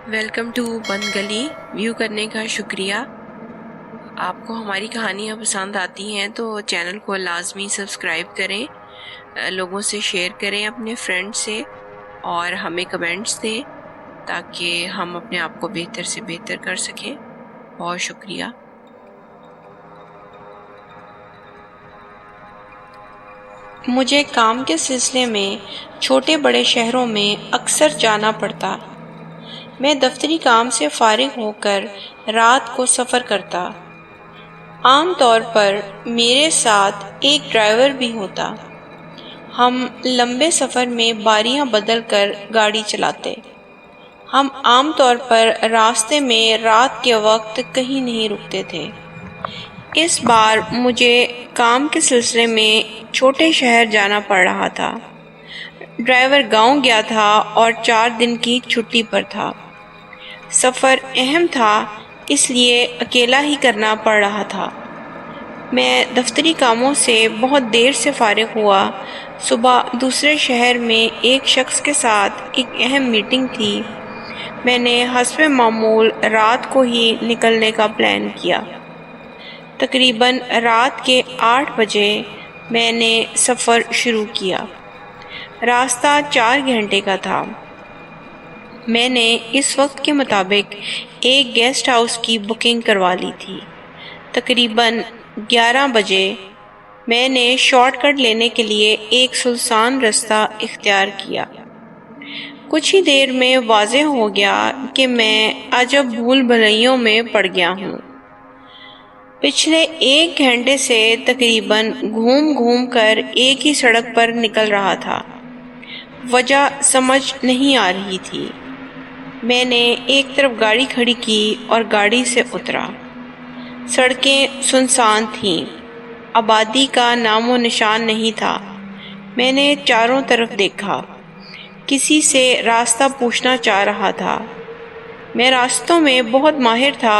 Welcome to بند گلی. View کرنے کا شکریہ. آپ کو ہماری کہانیاں پسند آتی ہیں تو چینل کو لازمی سبسکرائب کریں، لوگوں سے شیئر کریں اپنے فرینڈ سے، اور ہمیں کمنٹس دیں تاکہ ہم اپنے آپ کو بہتر سے بہتر کر سکیں. بہت شکریہ. مجھے کام کے سلسلے میں چھوٹے بڑے شہروں میں اکثر جانا پڑتا. میں دفتری کام سے فارغ ہو کر رات کو سفر کرتا. عام طور پر میرے ساتھ ایک ڈرائیور بھی ہوتا. ہم لمبے سفر میں باریاں بدل کر گاڑی چلاتے. ہم عام طور پر راستے میں رات کے وقت کہیں نہیں رکتے تھے. اس بار مجھے کام کے سلسلے میں چھوٹے شہر جانا پڑ رہا تھا. ڈرائیور گاؤں گیا تھا اور 4 دن کی چھٹی پر تھا. سفر اہم تھا، اس لیے اکیلا ہی کرنا پڑ رہا تھا. میں دفتری کاموں سے بہت دیر سے فارغ ہوا. صبح دوسرے شہر میں ایک شخص کے ساتھ ایک اہم میٹنگ تھی. میں نے حسب معمول رات کو ہی نکلنے کا پلان کیا. تقریباً رات کے 8 بجے میں نے سفر شروع کیا. راستہ 4 گھنٹے کا تھا. میں نے اس وقت کے مطابق ایک گیسٹ ہاؤس کی بکنگ کروا لی تھی. تقریباً 11 بجے میں نے شارٹ کٹ لینے کے لیے ایک سنسان رستہ اختیار کیا. کچھ ہی دیر میں واضح ہو گیا کہ میں عجب بھول بھلیوں میں پڑ گیا ہوں. پچھلے 1 گھنٹے سے تقریباً گھوم گھوم کر ایک ہی سڑک پر نکل رہا تھا. وجہ سمجھ نہیں آ رہی تھی. میں نے ایک طرف گاڑی کھڑی کی اور گاڑی سے اترا. سڑکیں سنسان تھیں. آبادی کا نام و نشان نہیں تھا. میں نے چاروں طرف دیکھا. کسی سے راستہ پوچھنا چاہ رہا تھا. میں راستوں میں بہت ماہر تھا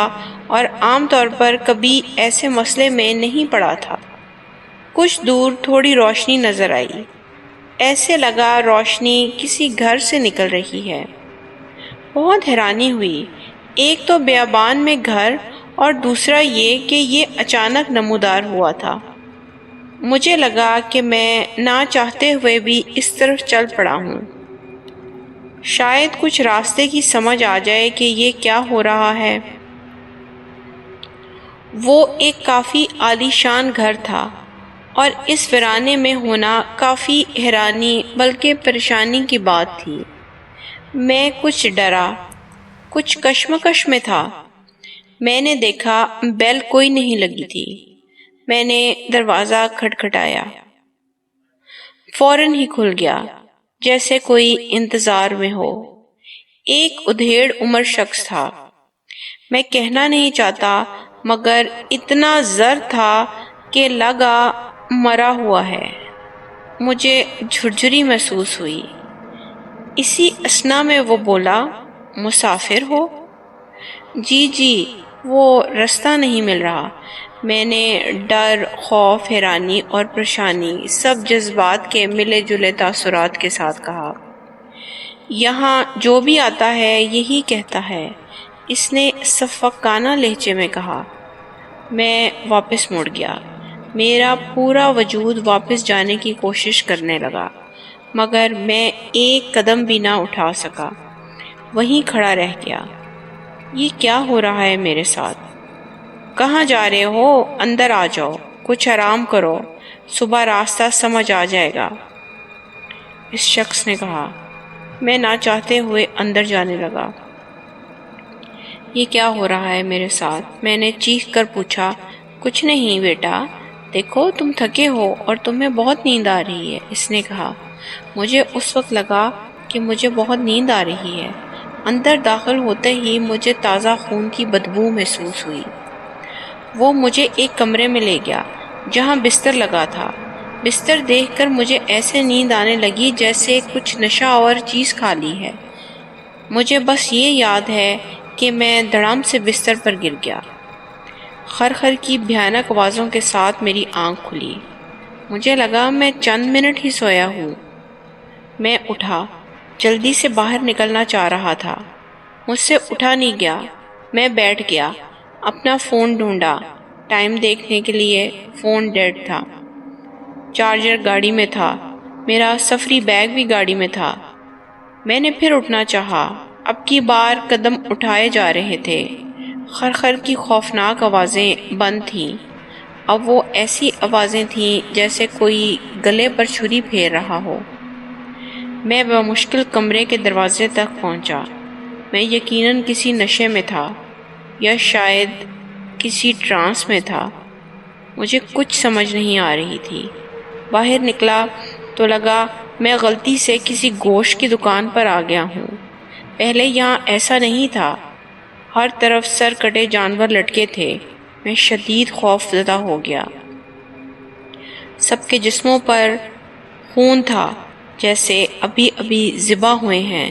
اور عام طور پر کبھی ایسے مسئلے میں نہیں پڑا تھا. کچھ دور تھوڑی روشنی نظر آئی. ایسے لگا روشنی کسی گھر سے نکل رہی ہے. بہت حیرانی ہوئی. ایک تو بیابان میں گھر اور دوسرا یہ کہ یہ اچانک نمودار ہوا تھا. مجھے لگا کہ میں نہ چاہتے ہوئے بھی اس طرف چل پڑا ہوں. شاید کچھ راستے کی سمجھ آ جائے کہ یہ کیا ہو رہا ہے. وہ ایک کافی عالی شان گھر تھا اور اس ویرانے میں ہونا کافی حیرانی بلکہ پریشانی کی بات تھی. میں کچھ ڈرا، کچھ کشمکش میں تھا. میں نے دیکھا بیل کوئی نہیں لگی تھی. میں نے دروازہ کھٹکھٹایا. فوراً ہی کھل گیا، جیسے کوئی انتظار میں ہو. ایک ادھیڑ عمر شخص تھا. میں کہنا نہیں چاہتا مگر اتنا زر تھا کہ لگا مرا ہوا ہے. مجھے جھرجھری محسوس ہوئی. اسی اثنا میں وہ بولا، مسافر ہو؟ جی، وہ رستہ نہیں مل رہا. میں نے ڈر، خوف، حیرانی اور پریشانی سب جذبات کے ملے جلے تاثرات کے ساتھ کہا. یہاں جو بھی آتا ہے یہی کہتا ہے، اس نے شفقانہ لہجے میں کہا. میں واپس مڑ گیا. میرا پورا وجود واپس جانے کی کوشش کرنے لگا مگر میں ایک قدم بھی نہ اٹھا سکا. وہیں کھڑا رہ گیا. یہ کیا ہو رہا ہے میرے ساتھ؟ کہاں جا رہے ہو؟ اندر آ جاؤ، کچھ آرام کرو، صبح راستہ سمجھ آ جائے گا، اس شخص نے کہا. میں نہ چاہتے ہوئے اندر جانے لگا. یہ کیا ہو رہا ہے میرے ساتھ؟ میں نے چیخ کر پوچھا. کچھ نہیں بیٹا، دیکھو تم تھکے ہو اور تمہیں بہت نیند آ رہی ہے، اس نے کہا. مجھے اس وقت لگا کہ مجھے بہت نیند آ رہی ہے. اندر داخل ہوتے ہی مجھے تازہ خون کی بدبو محسوس ہوئی. وہ مجھے ایک کمرے میں لے گیا جہاں بستر لگا تھا. بستر دیکھ کر مجھے ایسے نیند آنے لگی جیسے کچھ نشہ آور چیز کھا لی ہے. مجھے بس یہ یاد ہے کہ میں دڑام سے بستر پر گر گیا. خرخر کی بھیانک آوازوں کے ساتھ میری آنکھ کھلی. مجھے لگا میں چند منٹ ہی سویا ہوں. میں اٹھا، جلدی سے باہر نکلنا چاہ رہا تھا مجھ سے اٹھا نہیں گیا۔ میں بیٹھ گیا، اپنا فون ڈھونڈا۔ ٹائم دیکھنے کے لیے فون ڈیڈ تھا۔ چارجر گاڑی میں تھا، میرا سفری بیگ بھی گاڑی میں تھا۔ میں نے پھر اٹھنا چاہا، اب کی بار قدم اٹھائے جا رہے تھے۔ خرخر کی خوفناک آوازیں بند تھیں۔ اب وہ ایسی آوازیں تھیں جیسے کوئی گلے پر چھری پھیر رہا ہو۔ میں بمشکل کمرے کے دروازے تک پہنچا۔ میں یقیناً کسی نشے میں تھا یا شاید کسی ٹرانس میں تھا۔ مجھے کچھ سمجھ نہیں آ رہی تھی۔ باہر نکلا تو لگا میں غلطی سے کسی گوشت کی دکان پر آ گیا ہوں۔ پہلے یہاں ایسا نہیں تھا۔ ہر طرف سر کٹے جانور لٹکے تھے۔ میں شدید خوف زدہ ہو گیا۔ سب کے جسموں پر خون تھا، جیسے ابھی ابھی ذبح ہوئے ہیں۔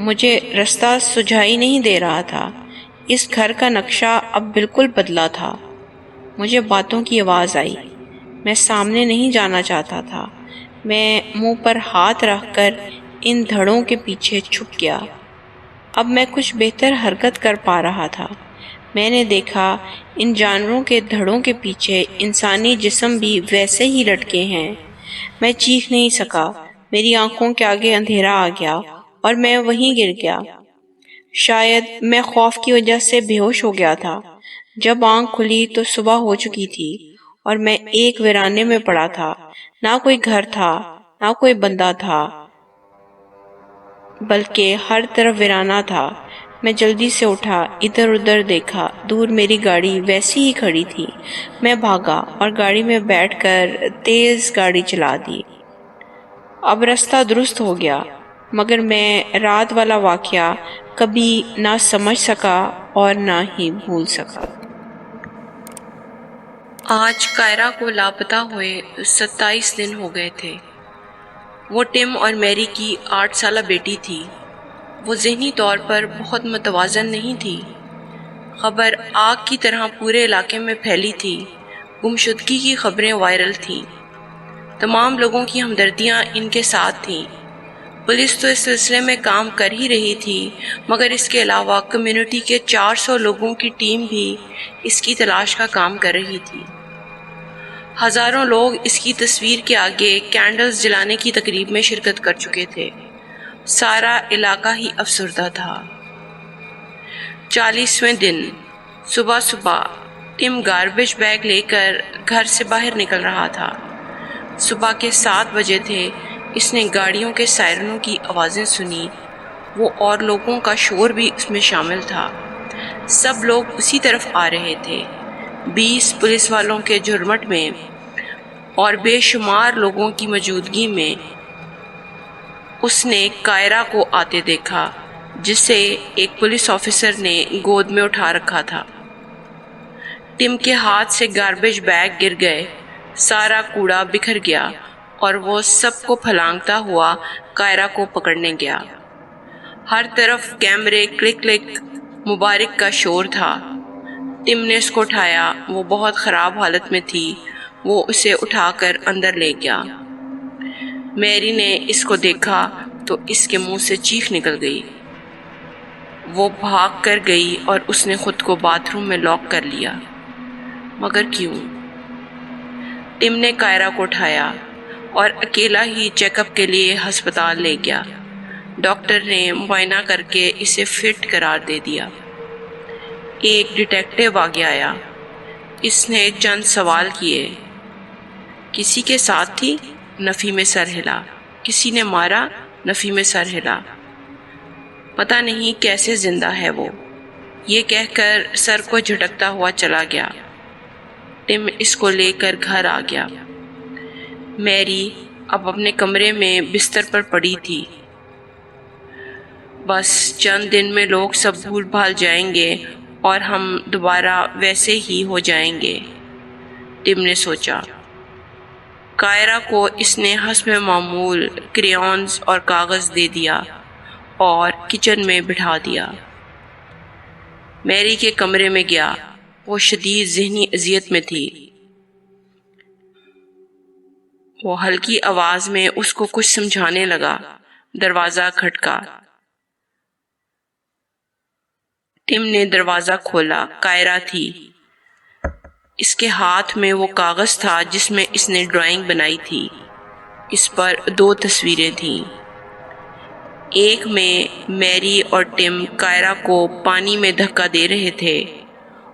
مجھے رستہ سجھائی نہیں دے رہا تھا۔ اس گھر کا نقشہ اب بالکل بدلا تھا۔ مجھے باتوں کی آواز آئی۔ میں سامنے نہیں جانا چاہتا تھا۔ میں منہ پر ہاتھ رکھ کر ان دھڑوں کے پیچھے چھپ گیا۔ اب میں کچھ بہتر حرکت کر پا رہا تھا۔ میں نے دیکھا ان جانوروں کے دھڑوں کے پیچھے انسانی جسم بھی ویسے ہی لٹکے ہیں۔ میں چیخ نہیں سکا۔ میری آنکھوں کے آگے اندھیرا آ گیا اور میں وہیں گر گیا۔ شاید میں خوف کی وجہ سے بے ہوش ہو گیا تھا۔ جب آنکھ کھلی تو صبح ہو چکی تھی اور میں ایک ویرانے میں پڑا تھا۔ نہ کوئی گھر تھا، نہ کوئی بندہ تھا، بلکہ ہر طرف ویرانہ تھا۔ میں جلدی سے اٹھا، ادھر ادھر دیکھا۔ دور میری گاڑی ویسی ہی کھڑی تھی۔ میں بھاگا اور گاڑی میں بیٹھ کر تیز گاڑی چلا دی۔ اب رستہ درست ہو گیا، مگر میں رات والا واقعہ کبھی نہ سمجھ سکا اور نہ ہی بھول سکا۔ آج کائرہ کو لاپتہ ہوئے 27 دن ہو گئے تھے۔ وہ ٹم اور میری کی 8 سالہ بیٹی تھی۔ وہ ذہنی طور پر بہت متوازن نہیں تھی۔ خبر آگ کی طرح پورے علاقے میں پھیلی تھی۔ گمشدگی کی خبریں وائرل تھیں۔ تمام لوگوں کی ہمدردیاں ان کے ساتھ تھیں۔ پولیس تو اس سلسلے میں کام کر ہی رہی تھی، مگر اس کے علاوہ کمیونٹی کے 400 لوگوں کی ٹیم بھی اس کی تلاش کا کام کر رہی تھی۔ ہزاروں لوگ اس کی تصویر کے آگے کینڈلز جلانے کی تقریب میں شرکت کر چکے تھے۔ سارا علاقہ ہی افسردہ تھا۔ 40ویں دن صبح صبح ٹم گاربیج بیگ لے کر گھر سے باہر نکل رہا تھا۔ صبح کے 7 بجے تھے۔ اس نے گاڑیوں کے سائرنوں کی آوازیں سنی۔ وہ اور لوگوں کا شور بھی اس میں شامل تھا۔ سب لوگ اسی طرف آ رہے تھے۔ 20 پولیس والوں کے جھرمٹ میں اور بے شمار لوگوں کی موجودگی میں اس نے کائرہ کو آتے دیکھا، جسے ایک پولیس آفیسر نے گود میں اٹھا رکھا تھا۔ ٹم کے ہاتھ سے گاربیج بیگ گر گئے، سارا کوڑا بکھر گیا اور وہ سب کو پھلانگتا ہوا کائرہ کو پکڑنے گیا۔ ہر طرف کیمرے کلک کلک مبارک کا شور تھا۔ ٹم نے اس کو اٹھایا۔ وہ بہت خراب حالت میں تھی۔ وہ اسے اٹھا کر اندر لے گیا۔ میری نے اس کو دیکھا تو اس کے منہ سے چیخ نکل گئی۔ وہ بھاگ کر گئی اور اس نے خود کو باتھ روم میں لاک کر لیا۔ مگر کیوں؟ ٹم نے کائرہ کو اٹھایا اور اکیلا ہی چیک اپ کے لیے ہسپتال لے گیا۔ ڈاکٹر نے معائنہ کر کے اسے فٹ قرار دے دیا۔ ایک ڈیٹیکٹیو آگے آیا۔ اس نے چند سوال کیے۔ کسی کے ساتھ تھی؟ نفی میں سر ہلا۔ کسی نے مارا؟ نفی میں سر ہلا۔ پتہ نہیں کیسے زندہ ہے وہ، یہ کہہ کر سر کو جھٹکتا ہوا چلا گیا۔ ٹم اس کو لے کر گھر آ گیا۔ میری اب اپنے کمرے میں بستر پر پڑی تھی۔ بس چند دن میں لوگ سب بھول بھال جائیں گے اور ہم دوبارہ ویسے ہی ہو جائیں گے، ٹم نے سوچا۔ کائرہ کو اس نے حسب معمول کریونز اور کاغذ دے دیا اور کچن میں بٹھا دیا۔ میری کے کمرے میں گیا۔ وہ شدید ذہنی اذیت میں تھی۔ وہ ہلکی آواز میں اس کو کچھ سمجھانے لگا۔ دروازہ کھٹکا۔ ٹم نے دروازہ کھولا۔ کائرہ تھی۔ اس کے ہاتھ میں وہ کاغذ تھا جس میں اس نے ڈرائنگ بنائی تھی۔ اس پر 2 تصویریں تھیں۔ ایک میں میری اور ٹم کائرہ کو پانی میں دھکا دے رہے تھے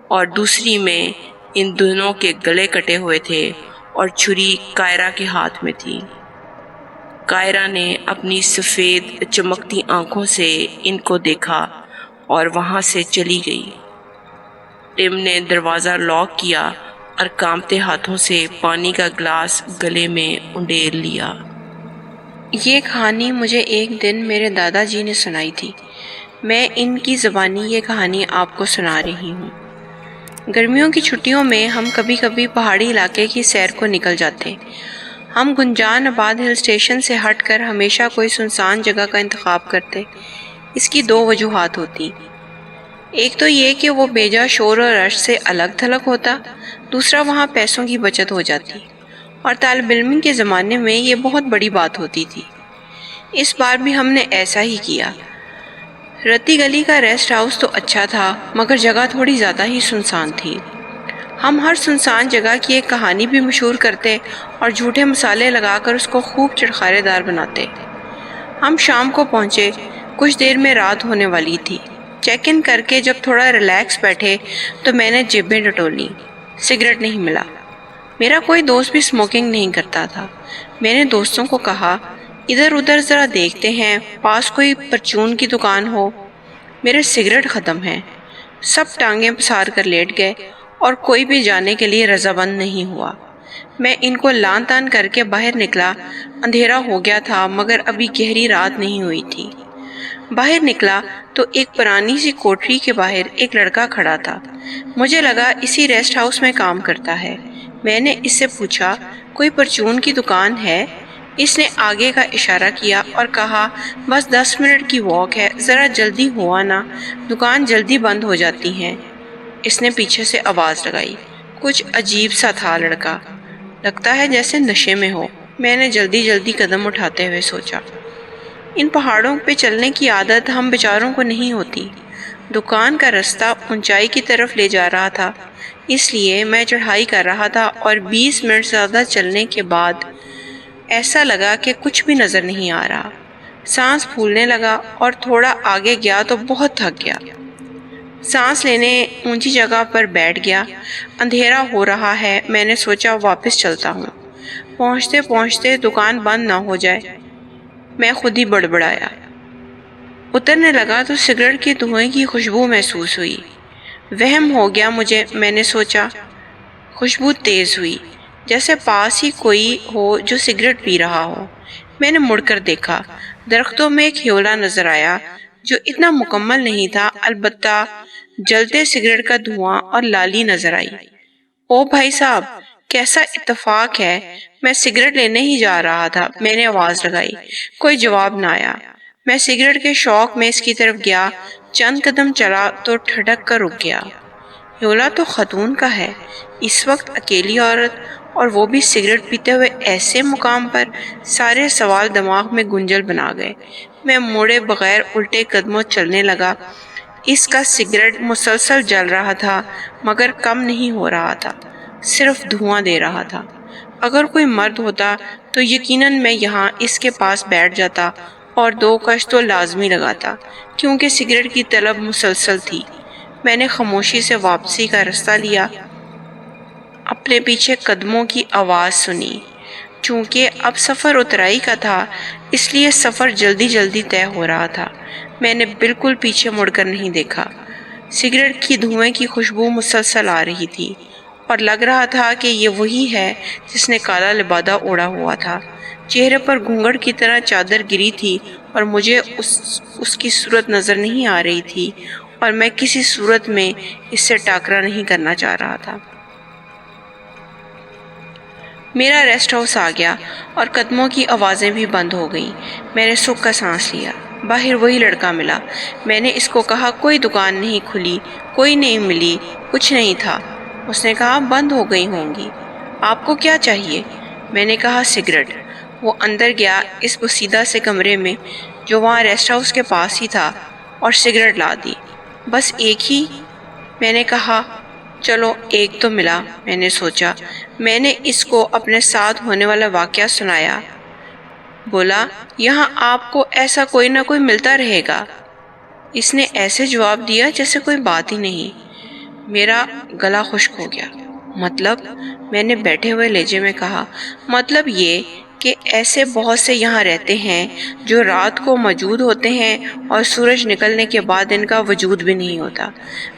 اور دوسری میں ان دونوں کے گلے کٹے ہوئے تھے اور چھری کائرہ کے ہاتھ میں تھی۔ کائرہ نے اپنی سفید چمکتی آنکھوں سے ان کو دیکھا اور وہاں سے چلی گئی۔ ٹم نے دروازہ لاک کیا اور کانپتے ہاتھوں سے پانی کا گلاس گلے میں انڈیل لیا۔ یہ کہانی مجھے ایک دن میرے دادا جی نے سنائی تھی۔ میں ان کی زبانی یہ کہانی آپ کو سنا رہی ہوں۔ گرمیوں کی چھٹیوں میں ہم کبھی کبھی پہاڑی علاقے کی سیر کو نکل جاتے۔ ہم گنجان آباد ہل اسٹیشن سے ہٹ کر ہمیشہ کوئی سنسان جگہ کا انتخاب کرتے۔ اس کی 2 وجوہات ہوتی۔ ایک تو یہ کہ وہ بے جا شور اور رش سے الگ تھلگ ہوتا، دوسرا وہاں پیسوں کی بچت ہو جاتی، اور طالب علم کے زمانے میں یہ بہت بڑی بات ہوتی تھی۔ اس بار بھی ہم نے ایسا ہی کیا۔ رتی گلی کا ریسٹ ہاؤس تو اچھا تھا، مگر جگہ تھوڑی زیادہ ہی سنسان تھی۔ ہم ہر سنسان جگہ کی ایک کہانی بھی مشہور کرتے اور جھوٹے مسالے لگا کر اس کو خوب چٹخارے دار بناتے۔ ہم شام کو پہنچے۔ کچھ دیر میں رات ہونے والی تھی۔ چیک ان کر کے جب تھوڑا ریلیکس بیٹھے تو میں نے جیبیں ٹٹولیں۔ سگریٹ نہیں ملا۔ میرا کوئی دوست بھی اسموکنگ نہیں کرتا تھا۔ میں نے دوستوں کو کہا، ادھر ادھر ذرا دیکھتے ہیں، پاس کوئی پرچون کی دکان ہو۔ میرے سگریٹ ختم ہیں۔ سب ٹانگیں پسار کر لیٹ گئے اور کوئی بھی جانے کے لیے رضامند نہیں ہوا۔ میں ان کو لان تان کر کے باہر نکلا۔ اندھیرا ہو گیا تھا مگر ابھی گہری رات نہیں ہوئی تھی۔ باہر نکلا تو ایک پرانی سی کوٹری کے باہر ایک لڑکا کھڑا تھا۔ مجھے لگا اسی ریسٹ ہاؤس میں کام کرتا ہے۔ میں نے اس سے پوچھا، کوئی پرچون کی دکان ہے؟ اس نے آگے کا اشارہ کیا اور کہا، بس 10 منٹ کی واک ہے، ذرا جلدی ہوا نا، دکان جلدی بند ہو جاتی ہیں۔ اس نے پیچھے سے آواز لگائی۔ کچھ عجیب سا تھا لڑکا، لگتا ہے جیسے نشے میں ہو۔ میں نے جلدی جلدی قدم اٹھاتے ہوئے سوچا، ان پہاڑوں پہ چلنے کی عادت ہم بیچاروں کو نہیں ہوتی۔ دکان کا رستہ اونچائی کی طرف لے جا رہا تھا، اس لیے میں چڑھائی کر رہا تھا اور 20 منٹ زیادہ چلنے کے بعد ایسا لگا کہ کچھ بھی نظر نہیں آ رہا۔ سانس پھولنے لگا اور تھوڑا آگے گیا تو بہت تھک گیا۔ سانس لینے اونچی جگہ پر بیٹھ گیا۔ اندھیرا ہو رہا ہے۔ میں نے سوچا واپس چلتا ہوں، پہنچتے پہنچتے دکان بند نہ ہو جائے۔ میں خود ہی بڑبڑایا۔ اترنے لگا تو سگریٹ کے دھوئیں کی خوشبو محسوس ہوئی۔ وہم ہو گیا مجھے۔ میں نے سوچا، خوشبو تیز ہوئی، جیسے پاس ہی کوئی ہو جو سگریٹ پی رہا ہو۔ میں نے مڑ کر دیکھا۔ درختوں میں ایک ہیولا نظر آیا جو اتنا مکمل نہیں تھا، البتہ جلتے سگریٹ کا دھواں اور لالی نظر آئی۔ او بھائی صاحب، کیسا اتفاق ہے، میں سگریٹ لینے ہی جا رہا تھا۔ میں نے آواز لگائی، کوئی جواب نہ آیا۔ میں سگریٹ کے شوق میں اس کی طرف گیا۔ چند قدم چلا تو ٹھٹک کر رک گیا۔ ہیولا تو خاتون کا ہے۔ اس وقت اکیلی عورت اور وہ بھی سگریٹ پیتے ہوئے ایسے مقام پر، سارے سوال دماغ میں گنجل بنا گئے۔ میں موڑے بغیر الٹے قدموں چلنے لگا۔ اس کا سگریٹ مسلسل جل رہا تھا مگر کم نہیں ہو رہا تھا، صرف دھواں دے رہا تھا۔ اگر کوئی مرد ہوتا تو یقیناً میں یہاں اس کے پاس بیٹھ جاتا اور 2 کش تو لازمی لگاتا، کیونکہ سگریٹ کی طلب مسلسل تھی۔ میں نے خاموشی سے واپسی کا راستہ لیا۔ اپنے پیچھے قدموں کی آواز سنی۔ چونکہ اب سفر اترائی کا تھا، اس لیے سفر جلدی جلدی طے ہو رہا تھا۔ میں نے بالکل پیچھے مڑ کر نہیں دیکھا۔ سگریٹ کی دھوئیں کی خوشبو مسلسل آ رہی تھی اور لگ رہا تھا کہ یہ وہی ہے جس نے کالا لبادہ اوڑھا ہوا تھا۔ چہرے پر گھونگھٹ کی طرح چادر گری تھی اور مجھے اس کی صورت نظر نہیں آ رہی تھی، اور میں کسی صورت میں اس سے ٹاکرا نہیں کرنا چاہ رہا تھا۔ میرا ریسٹ ہاؤس آ گیا اور قدموں کی آوازیں بھی بند ہو گئیں۔ میں نے سکھ کا سانس لیا۔ باہر وہی لڑکا ملا۔ میں نے اس کو کہا، کوئی دکان نہیں کھلی، کوئی نہیں ملی، کچھ نہیں تھا۔ اس نے کہا، بند ہو گئی ہوں گی۔ آپ کو کیا چاہیے؟ میں نے کہا، سگریٹ۔ وہ اندر گیا اس بسیدہ سے کمرے میں جو وہاں ریسٹ ہاؤس کے پاس ہی تھا اور سگریٹ لا دی۔ بس ایک ہی؟ میں نے کہا۔ چلو ایک تو ملا، میں نے سوچا۔ میں نے اس کو اپنے ساتھ ہونے والا واقعہ سنایا۔ بولا، یہاں آپ کو ایسا کوئی نہ کوئی ملتا رہے گا۔ اس نے ایسے جواب دیا جیسے کوئی بات ہی نہیں۔ میرا گلا خشک ہو گیا۔ مطلب؟ میں نے بیٹھے ہوئے لہجے میں کہا۔ مطلب یہ کہ ایسے بہت سے یہاں رہتے ہیں جو رات کو موجود ہوتے ہیں اور سورج نکلنے کے بعد ان کا وجود بھی نہیں ہوتا۔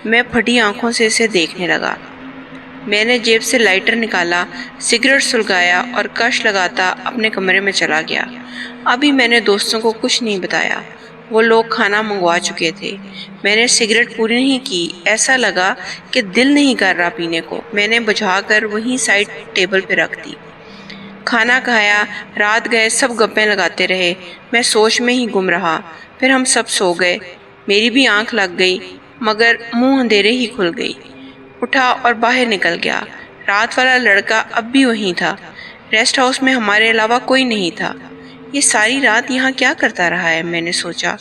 میں پھٹی آنکھوں سے اسے دیکھنے لگا۔ میں نے جیب سے لائٹر نکالا، سگریٹ سلگایا اور کش لگاتا اپنے کمرے میں چلا گیا۔ ابھی میں نے دوستوں کو کچھ نہیں بتایا۔ وہ لوگ کھانا منگوا چکے تھے۔ میں نے سگریٹ پوری نہیں کی، ایسا لگا کہ دل نہیں کر رہا پینے کو۔ میں نے بجھا کر وہیں سائڈ ٹیبل پہ رکھ دی۔ کھانا کھایا، رات گئے، سب گپیں لگاتے رہے۔ میں سوچ میں ہی گم رہا۔ پھر ہم سب سو گئے۔ میری بھی آنکھ لگ گئی، مگر منہ اندھیرے ہی کھل گئی۔ اٹھا اور باہر نکل گیا۔ رات والا لڑکا اب بھی وہیں تھا۔ ریسٹ ہاؤس میں ہمارے علاوہ کوئی نہیں تھا۔ یہ ساری رات یہاں کیا کرتا رہا ہے؟ میں نے سوچا۔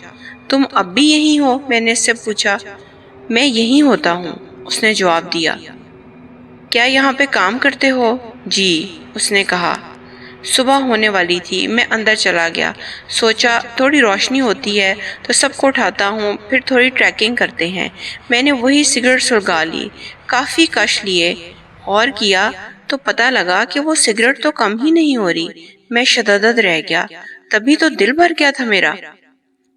تم اب بھی یہیں ہو؟ میں نے اس سے پوچھا۔ میں یہیں ہوتا ہوں، اس نے جواب دیا۔ کیا یہاں پہ کام کرتے ہو؟ جی، اس نے کہا۔ صبح ہونے والی تھی۔ میں اندر چلا گیا۔ سوچا تھوڑی روشنی ہوتی ہے تو سب کو اٹھاتا ہوں، پھر تھوڑی ٹریکنگ کرتے ہیں۔ میں نے وہی سگریٹ سلگا لی، کافی کش لیے۔ غور کیا تو پتہ لگا کہ وہ سگریٹ تو کم ہی نہیں ہو رہی۔ میں شددت رہ گیا۔ تبھی تو دل بھر گیا تھا میرا۔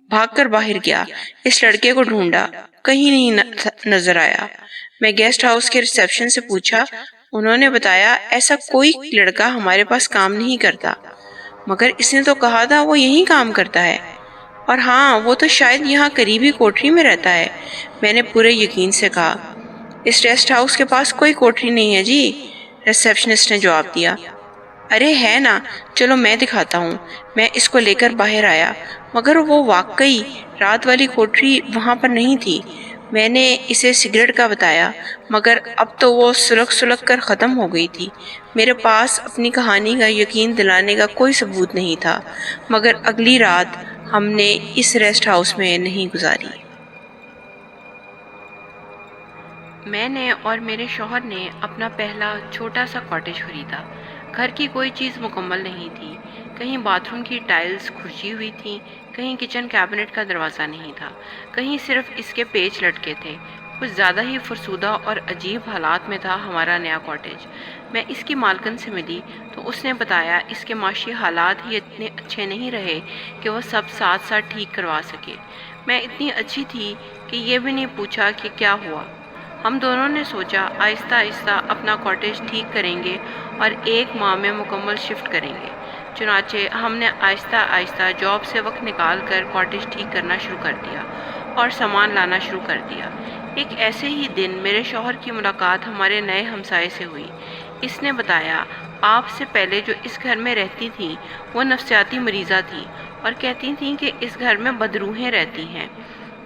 بھاگ کر باہر گیا، اس لڑکے کو ڈھونڈا، کہیں نہیں نظر آیا۔ میں گیسٹ ہاؤس کے ریسیپشن سے پوچھا۔ انہوں نے بتایا ایسا کوئی لڑکا ہمارے پاس کام نہیں کرتا۔ مگر اس نے تو کہا تھا وہ یہیں کام کرتا ہے۔ اور ہاں، وہ تو شاید یہاں قریبی کوٹری میں رہتا ہے، میں نے پورے یقین سے کہا۔ اس ریسٹ ہاؤس کے پاس کوئی کوٹری نہیں ہے جی، ریسیپشنسٹ نے جواب دیا۔ ارے ہے نا، چلو میں دکھاتا ہوں۔ میں اس کو لے کر باہر آیا، مگر وہ واقعی رات والی کوٹری وہاں پر نہیں تھی۔ میں نے اسے سگریٹ کا بتایا، مگر اب تو وہ سلگ سلگ کر ختم ہو گئی تھی۔ میرے پاس اپنی کہانی کا یقین دلانے کا کوئی ثبوت نہیں تھا، مگر اگلی رات ہم نے اس ریسٹ ہاؤس میں نہیں گزاری۔ میں نے اور میرے شوہر نے اپنا پہلا چھوٹا سا کاٹیج خریدا۔ گھر کی کوئی چیز مکمل نہیں تھی۔ کہیں باتھ روم کی ٹائلز کھرچی ہوئی تھیں، کہیں کچن کیبنٹ کا دروازہ نہیں تھا، کہیں صرف اس کے پیچ لٹکے تھے۔ کچھ زیادہ ہی فرسودہ اور عجیب حالات میں تھا ہمارا نیا کاٹیج۔ میں اس کی مالکن سے ملی تو اس نے بتایا اس کے معاشی حالات ہی اتنے اچھے نہیں رہے کہ وہ سب ساتھ ساتھ ٹھیک کروا سکے۔ میں اتنی اچھی تھی کہ یہ بھی نہیں پوچھا کہ کیا ہوا۔ ہم دونوں نے سوچا آہستہ آہستہ اپنا کاٹیج ٹھیک کریں گے اور 1 ماہ میں مکمل شفٹ کریں گے۔ چنانچہ ہم نے آہستہ آہستہ جاب سے وقت نکال کر کاٹیج ٹھیک کرنا شروع کر دیا اور سامان لانا شروع کر دیا۔ ایک ایسے ہی دن میرے شوہر کی ملاقات ہمارے نئے ہمسائے سے ہوئی۔ اس نے بتایا آپ سے پہلے جو اس گھر میں رہتی تھیں وہ نفسیاتی مریضہ تھی اور کہتی تھیں کہ اس گھر میں بدروحیں رہتی ہیں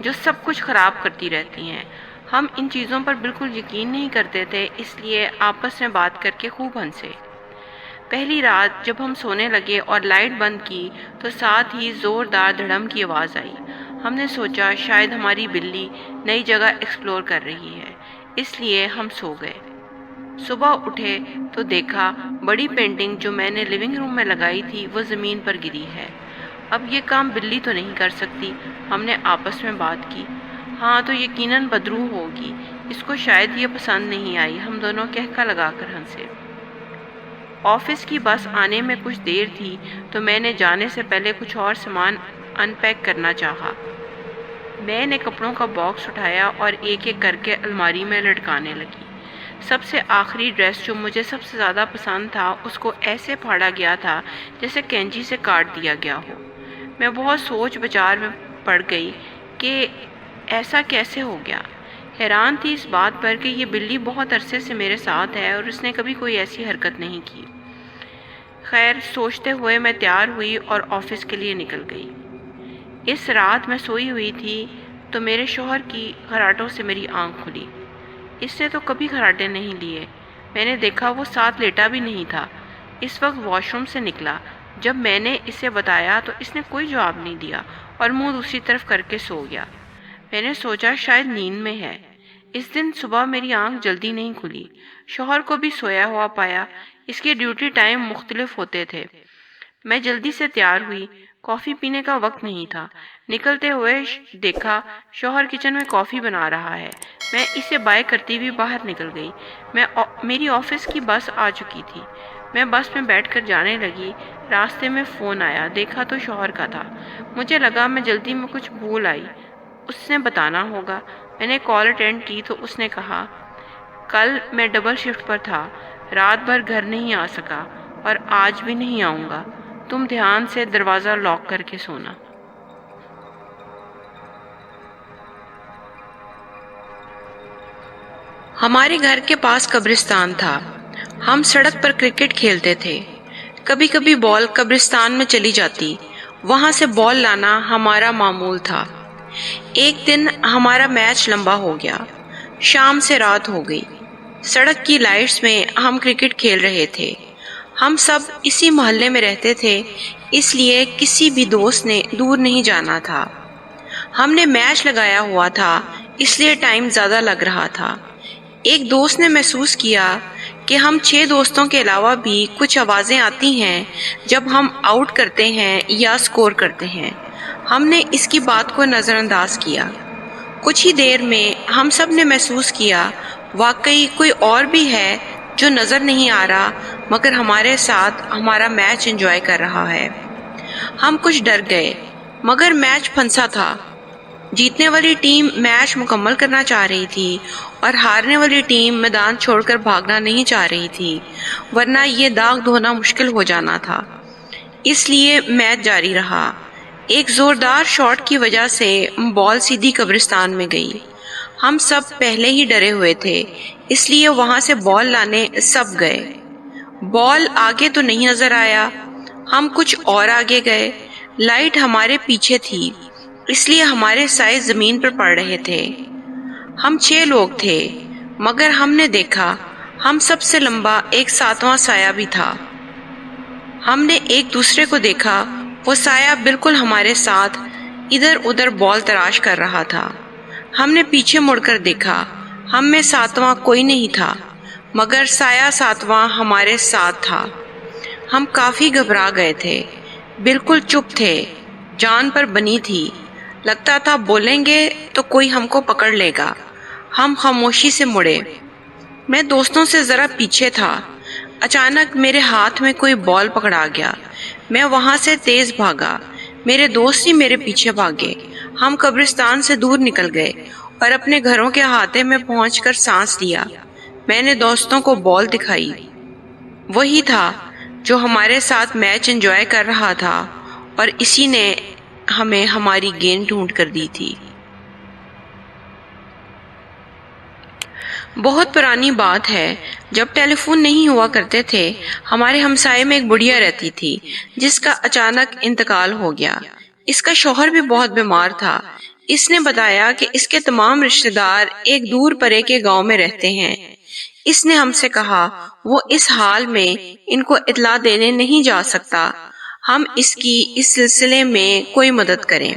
جو سب کچھ خراب کرتی رہتی ہیں۔ ہم ان چیزوں پر بالکل یقین نہیں کرتے تھے، اس لیے آپس میں بات کر کے خوب ہنسے۔ پہلی رات جب ہم سونے لگے اور لائٹ بند کی تو ساتھ ہی زوردار دھڑم کی آواز آئی۔ ہم نے سوچا شاید ہماری بلی نئی جگہ ایکسپلور کر رہی ہے، اس لیے ہم سو گئے۔ صبح اٹھے تو دیکھا بڑی پینٹنگ جو میں نے لیونگ روم میں لگائی تھی وہ زمین پر گری ہے۔ اب یہ کام بلی تو نہیں کر سکتی، ہم نے آپس میں بات کی۔ ہاں تو یقیناً بدروح ہوگی، اس کو شاید یہ پسند نہیں آئی، ہم دونوں کہکا لگا کر ہنسے۔ آفس کی بس آنے میں کچھ دیر تھی تو میں نے جانے سے پہلے کچھ اور سامان ان پیک کرنا چاہا۔ میں نے کپڑوں کا باکس اٹھایا اور ایک ایک کر کے الماری میں لٹکانے لگی۔ سب سے آخری ڈریس جو مجھے سب سے زیادہ پسند تھا اس کو ایسے پھاڑا گیا تھا جیسے کینچی سے کاٹ دیا گیا ہو۔ میں بہت سوچ بچار میں پڑ گئی کہ ایسا کیسے ہو گیا۔ حیران تھی اس بات پر کہ یہ بلی بہت عرصے سے میرے ساتھ ہے اور اس نے کبھی کوئی ایسی حرکت نہیں کی۔ خیر، سوچتے ہوئے میں تیار ہوئی اور آفس کے لیے نکل گئی۔ اس رات میں سوئی ہوئی تھی تو میرے شوہر کی خراٹوں سے میری آنکھ کھلی۔ اس نے تو کبھی خراٹے نہیں لیے۔ میں نے دیکھا وہ ساتھ لیٹا بھی نہیں تھا۔ اس وقت واش روم سے نکلا۔ جب میں نے اسے بتایا تو اس نے کوئی جواب نہیں دیا اور منہ دوسری طرف کر کے سو گیا۔ میں نے سوچا شاید نیند میں ہے۔ اس دن صبح میری آنکھ جلدی نہیں کھلی۔ شوہر کو بھی سویا ہوا پایا، اس کے ڈیوٹی ٹائم مختلف ہوتے تھے۔ میں جلدی سے تیار ہوئی، کافی پینے کا وقت نہیں تھا۔ نکلتے ہوئے دیکھا شوہر کچن میں کافی بنا رہا ہے۔ میں اسے بائے کرتی ہوئی باہر نکل گئی۔ میری آفس کی بس آ چکی تھی۔ میں بس میں بیٹھ کر جانے لگی، راستے میں فون آیا، دیکھا تو شوہر کا تھا۔ مجھے لگا میں جلدی میں کچھ بھول آئی، اس نے بتانا ہوگا۔ میں نے کال اٹینڈ کی تو اس نے کہا، کل میں ڈبل شفٹ پر تھا، رات بھر گھر نہیں آ سکا اور آج بھی نہیں آؤں گا، تم دھیان سے دروازہ لاک کر کے سونا۔ ہمارے گھر کے پاس قبرستان تھا۔ ہم سڑک پر کرکٹ کھیلتے تھے۔ کبھی کبھی بال قبرستان میں چلی جاتی، وہاں سے بال لانا ہمارا معمول تھا۔ ایک دن ہمارا میچ لمبا ہو گیا، شام سے رات ہو گئی۔ سڑک کی لائٹس میں ہم کرکٹ کھیل رہے تھے۔ ہم سب اسی محلے میں رہتے تھے، اس لیے کسی بھی دوست نے دور نہیں جانا تھا۔ ہم نے میچ لگایا ہوا تھا، اس لیے ٹائم زیادہ لگ رہا تھا۔ ایک دوست نے محسوس کیا کہ ہم 6 دوستوں کے علاوہ بھی کچھ آوازیں آتی ہیں جب ہم آؤٹ کرتے ہیں یا سکور کرتے ہیں۔ ہم نے اس کی بات کو نظر انداز کیا۔ کچھ ہی دیر میں ہم سب نے محسوس کیا واقعی کوئی اور بھی ہے جو نظر نہیں آ رہا مگر ہمارے ساتھ ہمارا میچ انجوائے کر رہا ہے۔ ہم کچھ ڈر گئے مگر میچ پھنسا تھا۔ جیتنے والی ٹیم میچ مکمل کرنا چاہ رہی تھی اور ہارنے والی ٹیم میدان چھوڑ کر بھاگنا نہیں چاہ رہی تھی، ورنہ یہ داغ دھونا مشکل ہو جانا تھا۔ اس لیے میچ جاری رہا۔ ایک زوردار شاٹ کی وجہ سے بال سیدھی قبرستان میں گئی۔ ہم سب پہلے ہی ڈرے ہوئے تھے، اس لیے وہاں سے بال لانے سب گئے۔ بال آگے تو نہیں نظر آیا، ہم کچھ اور آگے گئے۔ لائٹ ہمارے پیچھے تھی، اس لیے ہمارے سائے زمین پر پڑ رہے تھے۔ ہم 6 لوگ تھے مگر ہم نے دیکھا ہم سب سے لمبا ایک 7واں سایہ بھی تھا۔ ہم نے ایک دوسرے کو دیکھا، وہ سایہ بالکل ہمارے ساتھ ادھر ادھر بال تراش کر رہا تھا۔ ہم نے پیچھے مڑ کر دیکھا، ہم میں 7واں کوئی نہیں تھا مگر سایہ 7واں ہمارے ساتھ تھا۔ ہم کافی گھبرا گئے تھے، بالکل چپ تھے، جان پر بنی تھی۔ لگتا تھا بولیں گے تو کوئی ہم کو پکڑ لے گا۔ ہم خاموشی سے مڑے۔ میں دوستوں سے ذرا پیچھے تھا۔ اچانک میرے ہاتھ میں کوئی بال پکڑا گیا۔ میں وہاں سے تیز بھاگا، میرے دوست ہی میرے پیچھے بھاگے۔ ہم قبرستان سے دور نکل گئے اور اپنے گھروں کے احاطے میں پہنچ کر سانس لیا۔ میں نے دوستوں کو بال دکھائی، وہی تھا جو ہمارے ساتھ میچ انجوائے کر رہا تھا اور اسی نے ہمیں ہماری گیند ڈھونڈ کر دی تھی۔ بہت پرانی بات ہے، جب ٹیلی فون نہیں ہوا کرتے تھے، ہمارے ہمسائے میں ایک بڑھیا رہتی تھی جس کا اچانک انتقال ہو گیا۔ اس کا شوہر بھی بہت بیمار تھا۔ اس نے بتایا کہ اس کے تمام رشتہ دار ایک دور پرے کے گاؤں میں رہتے ہیں۔ اس نے ہم سے کہا وہ اس حال میں ان کو اطلاع دینے نہیں جا سکتا، ہم اس کی اس سلسلے میں کوئی مدد کریں۔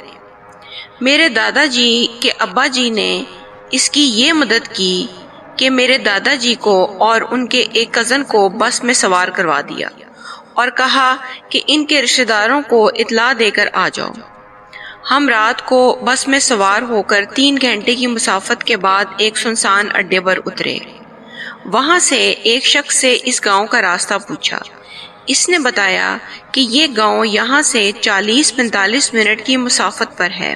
میرے دادا جی کے ابا جی نے اس کی یہ مدد کی کہ میرے دادا جی کو اور ان کے ایک کزن کو بس میں سوار کروا دیا اور کہا کہ ان کے رشتہ داروں کو اطلاع دے کر آ جاؤ۔ ہم رات کو بس میں سوار ہو کر 3 گھنٹے کی مسافت کے بعد ایک سنسان اڈے پر اترے۔ وہاں سے ایک شخص سے اس گاؤں کا راستہ پوچھا۔ اس نے بتایا کہ یہ گاؤں یہاں سے 40-45 منٹ کی مسافت پر ہے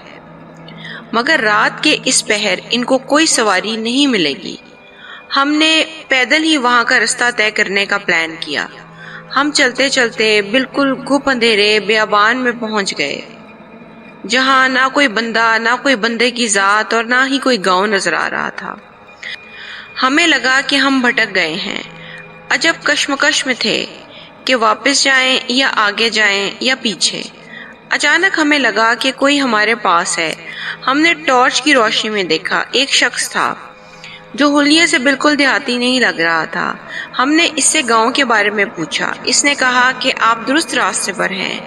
مگر رات کے اس پہر ان کو کوئی سواری نہیں ملے گی۔ ہم نے پیدل ہی وہاں کا رستہ طے کرنے کا پلان کیا۔ ہم چلتے چلتے بالکل گھپ اندھیرے بیابان میں پہنچ گئے جہاں نہ کوئی بندہ، نہ کوئی بندے کی ذات اور نہ ہی کوئی گاؤں نظر آ رہا تھا۔ ہمیں لگا کہ ہم بھٹک گئے ہیں۔ عجب کشمکش میں تھے کہ واپس جائیں یا آگے جائیں یا پیچھے۔ اچانک ہمیں لگا کہ کوئی ہمارے پاس ہے۔ ہم نے ٹارچ کی روشنی میں دیکھا ایک شخص تھا، جو حلیے سے بالکل دیہاتی نہیں لگ رہا تھا۔ ہم نے اس سے گاؤں کے بارے میں پوچھا۔ اس نے کہا کہ آپ درست راستے پر ہیں۔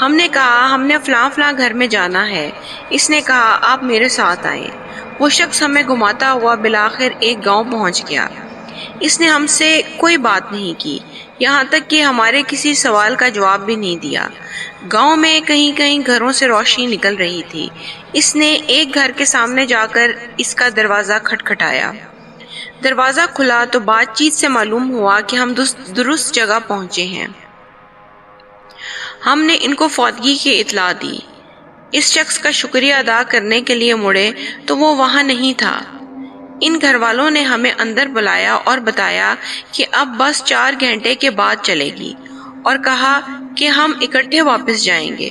ہم نے کہا ہم نے فلاں فلاں گھر میں جانا ہے۔ اس نے کہا آپ میرے ساتھ آئیں۔ وہ شخص ہمیں گھماتا ہوا بالآخر ایک گاؤں پہنچ گیا۔ اس نے ہم سے کوئی بات نہیں کی، یہاں تک کہ ہمارے کسی سوال کا جواب بھی نہیں دیا۔ گاؤں میں کہیں کہیں گھروں سے روشنی نکل رہی تھی۔ اس نے ایک گھر کے سامنے جا کر اس کا دروازہ کھٹکھٹایا۔ دروازہ کھلا تو بات چیت سے معلوم ہوا کہ ہم درست جگہ پہنچے ہیں۔ ہم نے ان کو فوتگی کی اطلاع دی۔ اس شخص کا شکریہ ادا کرنے کے لیے مڑے تو وہ وہاں نہیں تھا۔ ان گھر والوں نے ہمیں اندر بلایا اور بتایا کہ اب بس 4 گھنٹے کے بعد چلے گی، اور کہا کہ ہم اکٹھے واپس جائیں گے۔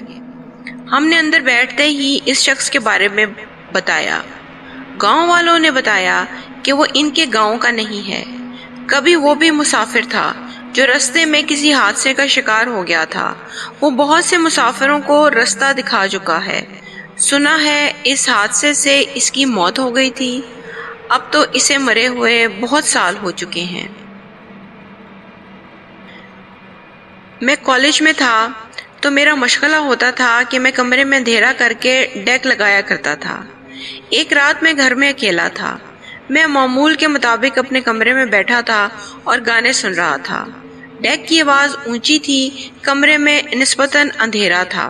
ہم نے اندر بیٹھتے ہی اس شخص کے بارے میں بتایا۔ گاؤں والوں نے بتایا کہ وہ ان کے گاؤں کا نہیں ہے، کبھی وہ بھی مسافر تھا جو رستے میں کسی حادثے کا شکار ہو گیا تھا۔ وہ بہت سے مسافروں کو رستہ دکھا چکا ہے۔ سنا ہے اس حادثے سے اس کی موت ہو گئی تھی۔ اب تو اسے مرے ہوئے بہت سال ہو چکے ہیں۔ میں کالج میں تھا تو میرا مشغلہ ہوتا تھا کہ میں کمرے میں اندھیرا کر کے ڈیک لگایا کرتا تھا۔ ایک رات میں گھر میں اکیلا تھا۔ میں معمول کے مطابق اپنے کمرے میں بیٹھا تھا اور گانے سن رہا تھا۔ ڈیک کی آواز اونچی تھی، کمرے میں نسبتاً اندھیرا تھا۔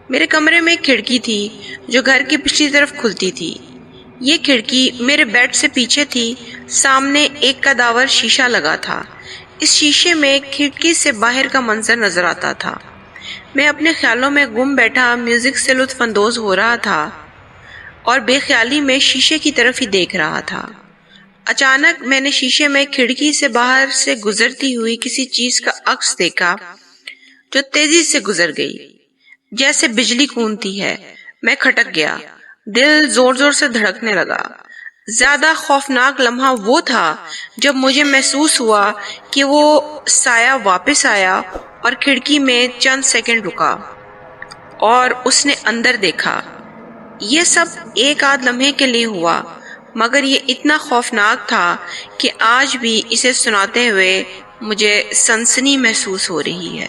میرے کمرے میں ایک کھڑکی تھی جو گھر کی پچھلی طرف کھلتی تھی۔ یہ کھڑکی میرے بیڈ سے پیچھے تھی۔ سامنے ایک قداور شیشہ لگا تھا۔ اس شیشے میں کھڑکی سے باہر کا منظر نظر آتا تھا۔ میں اپنے خیالوں میں گم بیٹھا میوزک سے لطف اندوز ہو رہا تھا اور بے خیالی میں شیشے کی طرف ہی دیکھ رہا تھا۔ اچانک میں نے شیشے میں کھڑکی سے باہر سے گزرتی ہوئی کسی چیز کا عکس دیکھا جو تیزی سے گزر گئی، جیسے بجلی کونتی ہے۔ میں کھٹک گیا، دل زور زور سے دھڑکنے لگا۔ زیادہ خوفناک لمحہ وہ تھا جب مجھے محسوس ہوا کہ وہ سایہ واپس آیا اور کھڑکی میں چند سیکنڈ رکا اور اس نے اندر دیکھا۔ یہ سب ایک آدھ لمحے کے لیے ہوا، مگر یہ اتنا خوفناک تھا کہ آج بھی اسے سناتے ہوئے مجھے سنسنی محسوس ہو رہی ہے۔